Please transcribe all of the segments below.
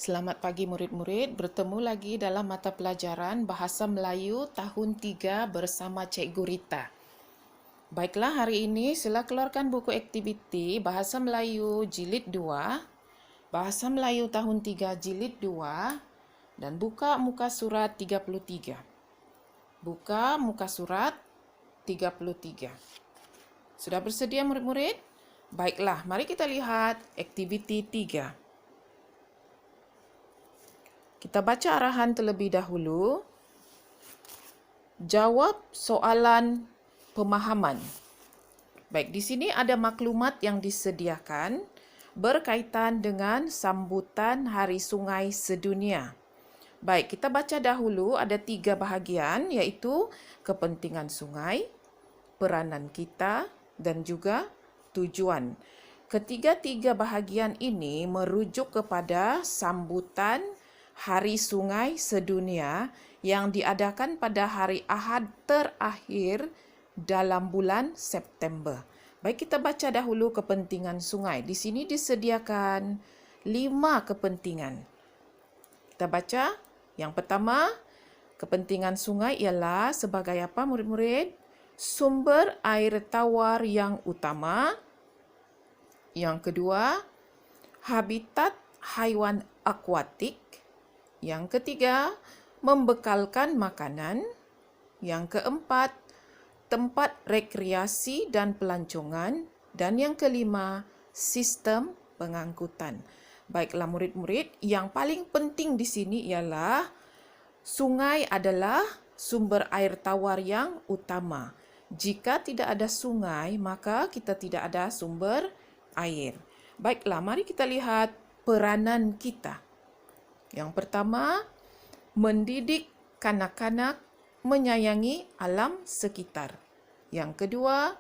Selamat pagi murid-murid, bertemu lagi dalam mata pelajaran Bahasa Melayu tahun 3 bersama Cikgu Rita. Baiklah, hari ini sila keluarkan buku aktiviti Bahasa Melayu Jilid 2, Bahasa Melayu tahun 3 Jilid 2 dan buka muka surat 33. Buka muka surat 33. Sudah bersedia murid-murid? Baiklah, mari kita lihat aktiviti 3. Kita baca arahan terlebih dahulu. Jawab soalan pemahaman. Baik, di sini ada maklumat yang disediakan berkaitan dengan sambutan Hari Sungai Sedunia. Baik, kita baca dahulu ada 3 bahagian iaitu kepentingan sungai, peranan kita dan juga tujuan. Ketiga-tiga bahagian ini merujuk kepada sambutan Hari Sungai Sedunia yang diadakan pada hari Ahad terakhir dalam bulan September. Baik, kita baca dahulu kepentingan sungai. Di sini disediakan 5 kepentingan. Kita baca. Yang pertama, kepentingan sungai ialah sebagai apa murid-murid? Sumber air tawar yang utama. Yang kedua, habitat haiwan akuatik. Yang ketiga, membekalkan makanan. Yang keempat, tempat rekreasi dan pelancongan. Dan yang kelima, sistem pengangkutan. Baiklah murid-murid, yang paling penting di sini ialah sungai adalah sumber air tawar yang utama. Jika tidak ada sungai, maka kita tidak ada sumber air. Baiklah, mari kita lihat peranan kita. Yang pertama, mendidik kanak-kanak menyayangi alam sekitar. Yang kedua,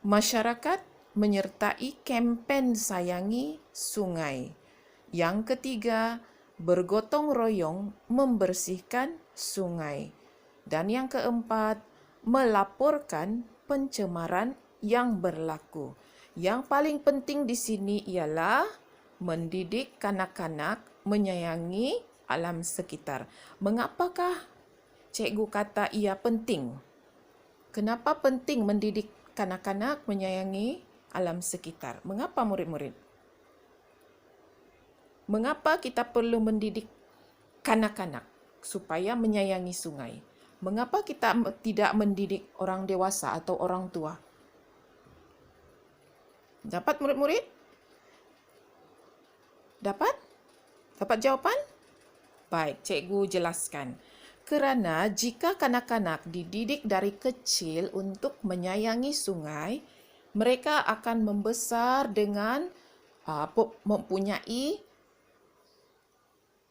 masyarakat menyertai kempen sayangi sungai. Yang ketiga, bergotong royong membersihkan sungai. Dan yang keempat, melaporkan pencemaran yang berlaku. Yang paling penting di sini ialah mendidik kanak-kanak menyayangi alam sekitar. Mengapakah cikgu kata ia penting? Kenapa penting mendidik kanak-kanak menyayangi alam sekitar? Mengapa murid-murid? Mengapa kita perlu mendidik kanak-kanak supaya menyayangi sungai? Mengapa kita tidak mendidik orang dewasa atau orang tua? Dapat murid-murid? Dapat? Dapat jawapan? Baik, cikgu jelaskan. Kerana jika kanak-kanak dididik dari kecil untuk menyayangi sungai, mereka akan membesar dengan mempunyai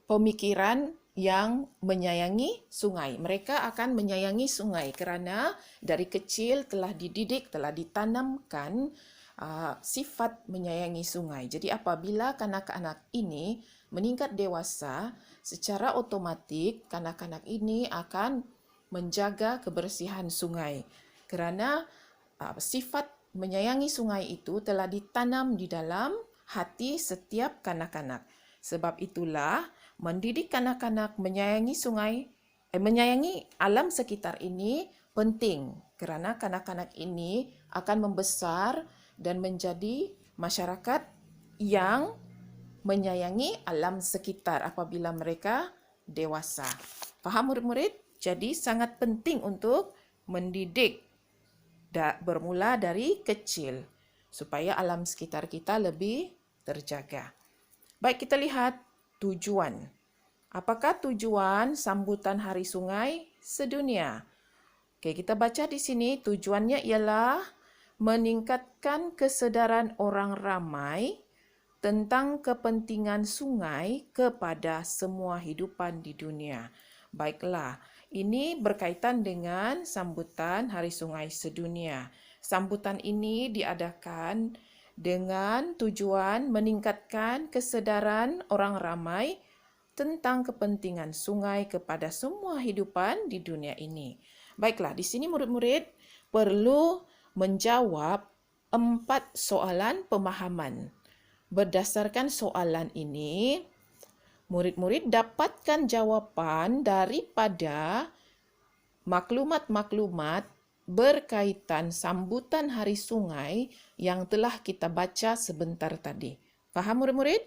pemikiran yang menyayangi sungai. Mereka akan menyayangi sungai kerana dari kecil telah dididik, telah ditanamkan sifat menyayangi sungai. Jadi apabila kanak-kanak ini meningkat dewasa, secara otomatik kanak-kanak ini akan menjaga kebersihan sungai. Kerana sifat menyayangi sungai itu telah ditanam di dalam hati setiap kanak-kanak. Sebab itulah mendidik kanak-kanak menyayangi sungai, menyayangi alam sekitar ini penting kerana kanak-kanak ini akan membesar dan menjadi masyarakat yang menyayangi alam sekitar apabila mereka dewasa. Faham murid-murid? Jadi sangat penting untuk mendidik bermula dari kecil supaya alam sekitar kita lebih terjaga. Baik, kita lihat tujuan. Apakah tujuan sambutan Hari Sungai Sedunia? Okey, kita baca di sini tujuannya ialah meningkatkan kesedaran orang ramai tentang kepentingan sungai kepada semua hidupan di dunia. Baiklah, ini berkaitan dengan sambutan Hari Sungai Sedunia. Sambutan ini diadakan dengan tujuan meningkatkan kesedaran orang ramai tentang kepentingan sungai kepada semua hidupan di dunia ini. Baiklah, di sini murid-murid perlu menjawab 4 soalan pemahaman. Berdasarkan soalan ini, murid-murid dapatkan jawapan daripada maklumat-maklumat berkaitan sambutan Hari Sungai yang telah kita baca sebentar tadi. Faham murid-murid?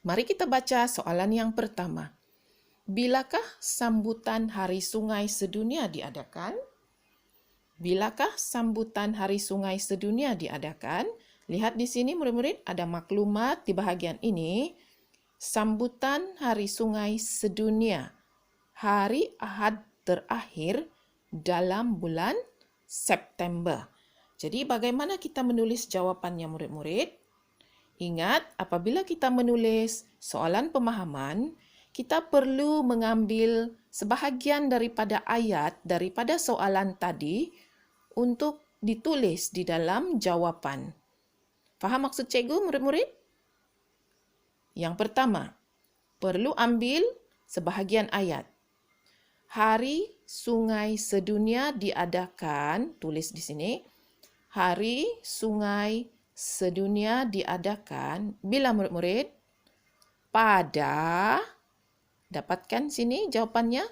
Mari kita baca soalan yang pertama. Bilakah sambutan Hari Sungai sedunia diadakan? Bilakah sambutan Hari Sungai sedunia diadakan? Lihat di sini murid-murid ada maklumat di bahagian ini. Sambutan Hari Sungai sedunia. Hari Ahad terakhir dalam bulan September. Jadi bagaimana kita menulis jawapannya murid-murid? Ingat, apabila kita menulis soalan pemahaman, kita perlu mengambil sebahagian daripada ayat daripada soalan tadi untuk ditulis di dalam jawapan. Faham maksud cikgu murid-murid? Yang pertama, perlu ambil sebahagian ayat. Hari Sungai Sedunia diadakan, tulis di sini. Hari Sungai Sedunia diadakan bila murid-murid? Pada, dapatkan sini jawapannya,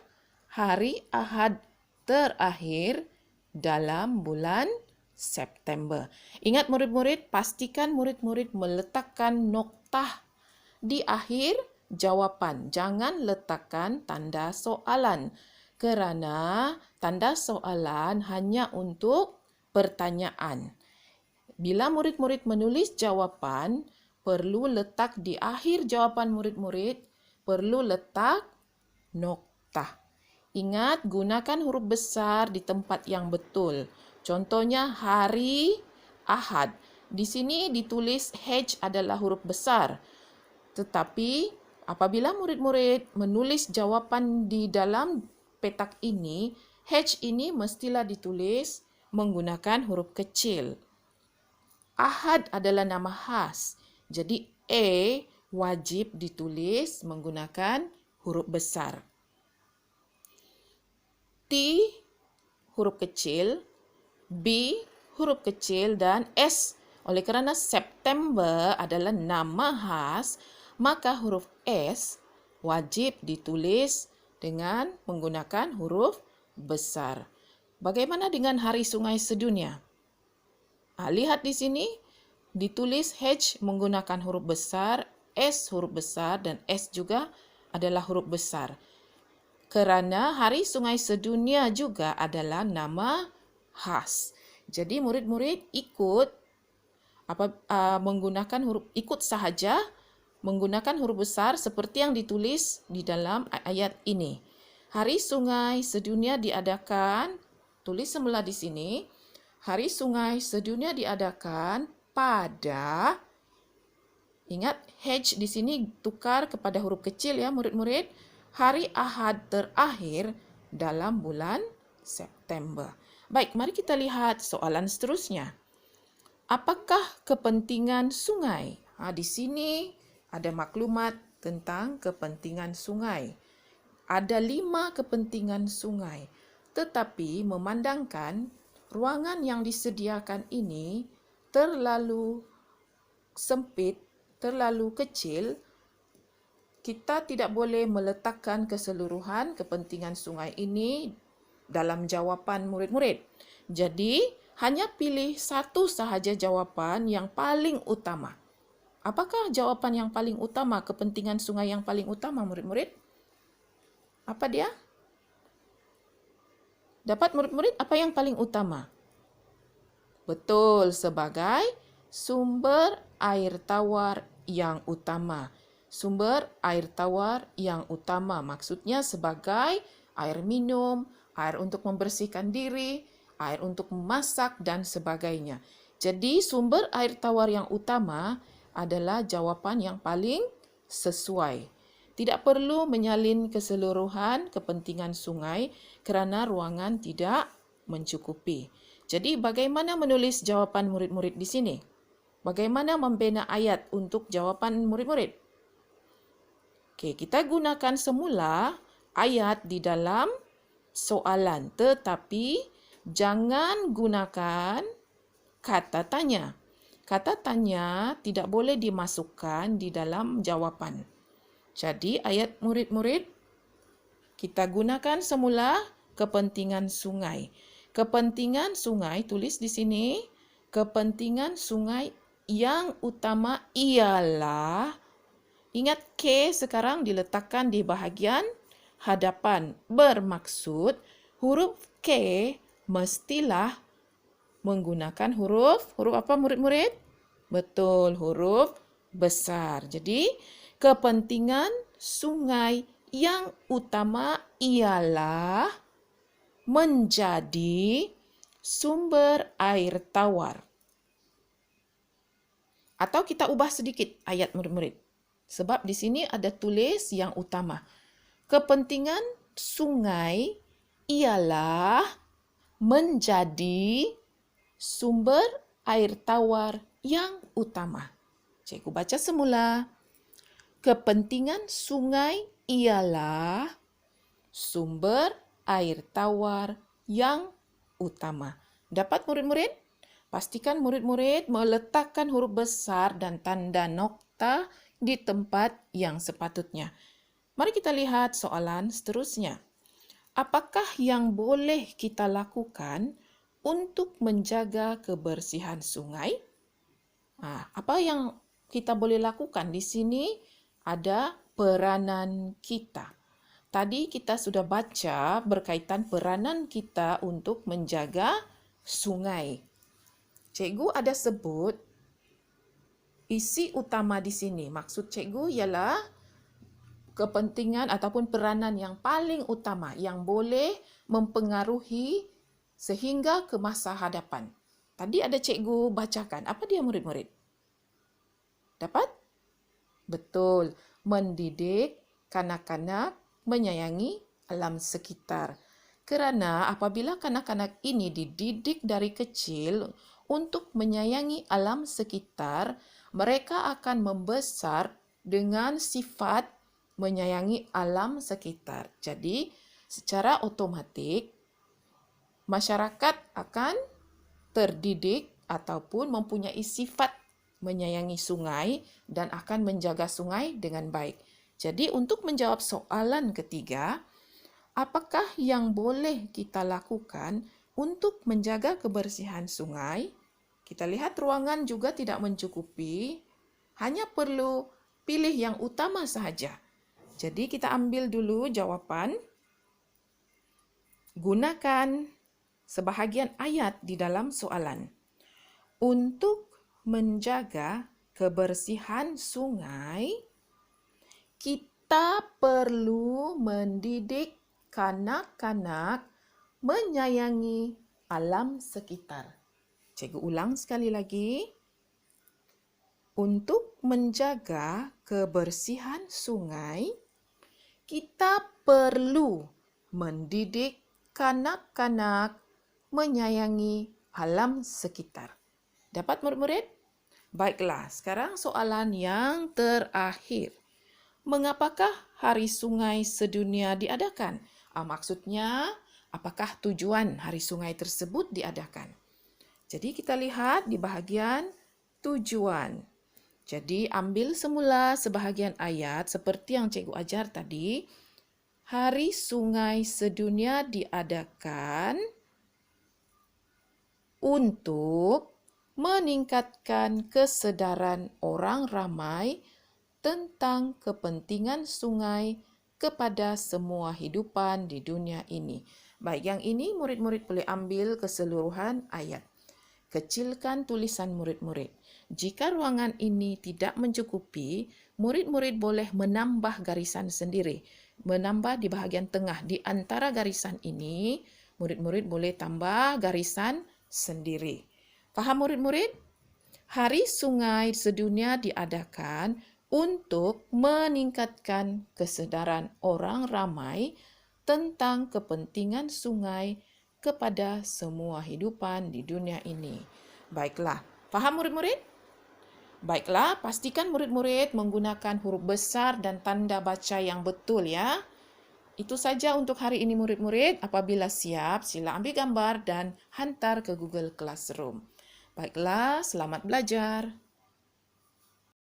hari Ahad terakhir dalam bulan September. Ingat murid-murid, pastikan murid-murid meletakkan noktah di akhir jawapan. Jangan letakkan tanda soalan kerana tanda soalan hanya untuk pertanyaan. Bila murid-murid menulis jawapan, perlu letak di akhir jawapan murid-murid, perlu letak noktah. Ingat, gunakan huruf besar di tempat yang betul. Contohnya hari Ahad. Di sini ditulis H adalah huruf besar. Tetapi apabila murid-murid menulis jawapan di dalam petak ini, H ini mestilah ditulis menggunakan huruf kecil. Ahad adalah nama khas. Jadi A wajib ditulis menggunakan huruf besar. T huruf kecil, B huruf kecil dan S. Oleh kerana September adalah nama khas, maka huruf S wajib ditulis dengan menggunakan huruf besar. Bagaimana dengan Hari Sungai Sedunia? Lihat di sini, ditulis H menggunakan huruf besar, S huruf besar dan S juga adalah huruf besar. Kerana Hari Sungai Sedunia juga adalah nama khas. Jadi murid-murid menggunakan huruf ikut sahaja menggunakan huruf besar seperti yang ditulis di dalam ayat ini. Hari Sungai Sedunia diadakan, tulis semula di sini. Hari Sungai Sedunia diadakan pada, ingat H di sini tukar kepada huruf kecil ya murid-murid, hari Ahad terakhir dalam bulan September. Baik, mari kita lihat soalan seterusnya. Apakah kepentingan sungai? Di sini ada maklumat tentang kepentingan sungai. Ada 5 kepentingan sungai. Tetapi memandangkan ruangan yang disediakan ini terlalu sempit, terlalu kecil, kita tidak boleh meletakkan keseluruhan kepentingan sungai ini dalam jawapan murid-murid. Jadi, hanya pilih satu sahaja jawapan yang paling utama. Apakah jawapan yang paling utama, kepentingan sungai yang paling utama murid-murid? Apa dia? Dapat murid-murid apa yang paling utama? Betul, sebagai sumber air tawar yang utama. Sumber air tawar yang utama maksudnya sebagai air minum, air untuk membersihkan diri, air untuk memasak dan sebagainya. Jadi sumber air tawar yang utama adalah jawapan yang paling sesuai. Tidak perlu menyalin keseluruhan kepentingan sungai kerana ruangan tidak mencukupi. Jadi bagaimana menulis jawapan murid-murid di sini? Bagaimana membina ayat untuk jawapan murid-murid? Okey, kita gunakan semula ayat di dalam soalan, tetapi jangan gunakan kata tanya. Kata tanya tidak boleh dimasukkan di dalam jawapan. Jadi ayat murid-murid kita gunakan semula kepentingan sungai. Kepentingan sungai, tulis di sini, kepentingan sungai yang utama ialah, ingat K sekarang diletakkan di bahagian hadapan. Bermaksud huruf K mestilah menggunakan huruf apa murid-murid? Betul, huruf besar. Jadi, kepentingan sungai yang utama ialah menjadi sumber air tawar. Atau kita ubah sedikit ayat murid-murid. Sebab di sini ada tulis yang utama. Kepentingan sungai ialah menjadi sumber air tawar yang utama. Cikgu baca semula. Kepentingan sungai ialah sumber air tawar yang utama. Dapat murid-murid? Pastikan murid-murid meletakkan huruf besar dan tanda nokta di tempat yang sepatutnya. Mari kita lihat soalan seterusnya. Apakah yang boleh kita lakukan untuk menjaga kebersihan sungai? Apa yang kita boleh lakukan? Di sini ada peranan kita. Tadi kita sudah baca berkaitan peranan kita untuk menjaga sungai. Cikgu ada sebut isi utama di sini. Maksud cikgu ialah kepentingan ataupun peranan yang paling utama yang boleh mempengaruhi sehingga ke masa hadapan. Tadi ada cikgu bacakan. Apa dia murid-murid? Dapat? Betul. Mendidik kanak-kanak menyayangi alam sekitar. Kerana apabila kanak-kanak ini dididik dari kecil untuk menyayangi alam sekitar, mereka akan membesar dengan sifat menyayangi alam sekitar. Jadi, secara otomatik, masyarakat akan terdidik ataupun mempunyai sifat menyayangi sungai dan akan menjaga sungai dengan baik. Jadi, untuk menjawab soalan ketiga, apakah yang boleh kita lakukan untuk menjaga kebersihan sungai? Kita lihat ruangan juga tidak mencukupi, hanya perlu pilih yang utama sahaja. Jadi, kita ambil dulu jawapan. Gunakan sebahagian ayat di dalam soalan. Untuk menjaga kebersihan sungai, kita perlu mendidik kanak-kanak menyayangi alam sekitar. Cikgu ulang sekali lagi. Untuk menjaga kebersihan sungai, kita perlu mendidik kanak-kanak menyayangi alam sekitar. Dapat murid-murid? Baiklah, sekarang soalan yang terakhir. Mengapakah Hari Sungai Sedunia diadakan? Maksudnya, apakah tujuan Hari Sungai tersebut diadakan? Jadi kita lihat di bahagian tujuan. Jadi ambil semula sebahagian ayat seperti yang cikgu ajar tadi. Hari Sungai Sedunia diadakan untuk meningkatkan kesedaran orang ramai tentang kepentingan sungai kepada semua hidupan di dunia ini. Baik, yang ini murid-murid boleh ambil keseluruhan ayat. Kecilkan tulisan murid-murid. Jika ruangan ini tidak mencukupi, murid-murid boleh menambah garisan sendiri. Menambah di bahagian tengah. Di antara garisan ini, murid-murid boleh tambah garisan sendiri. Faham murid-murid? Hari Sungai Sedunia diadakan untuk meningkatkan kesedaran orang ramai tentang kepentingan sungai kepada semua hidupan di dunia ini. Baiklah, faham murid-murid? Baiklah, pastikan murid-murid menggunakan huruf besar dan tanda baca yang betul ya. Itu saja untuk hari ini murid-murid. Apabila siap, sila ambil gambar dan hantar ke Google Classroom. Baiklah, selamat belajar.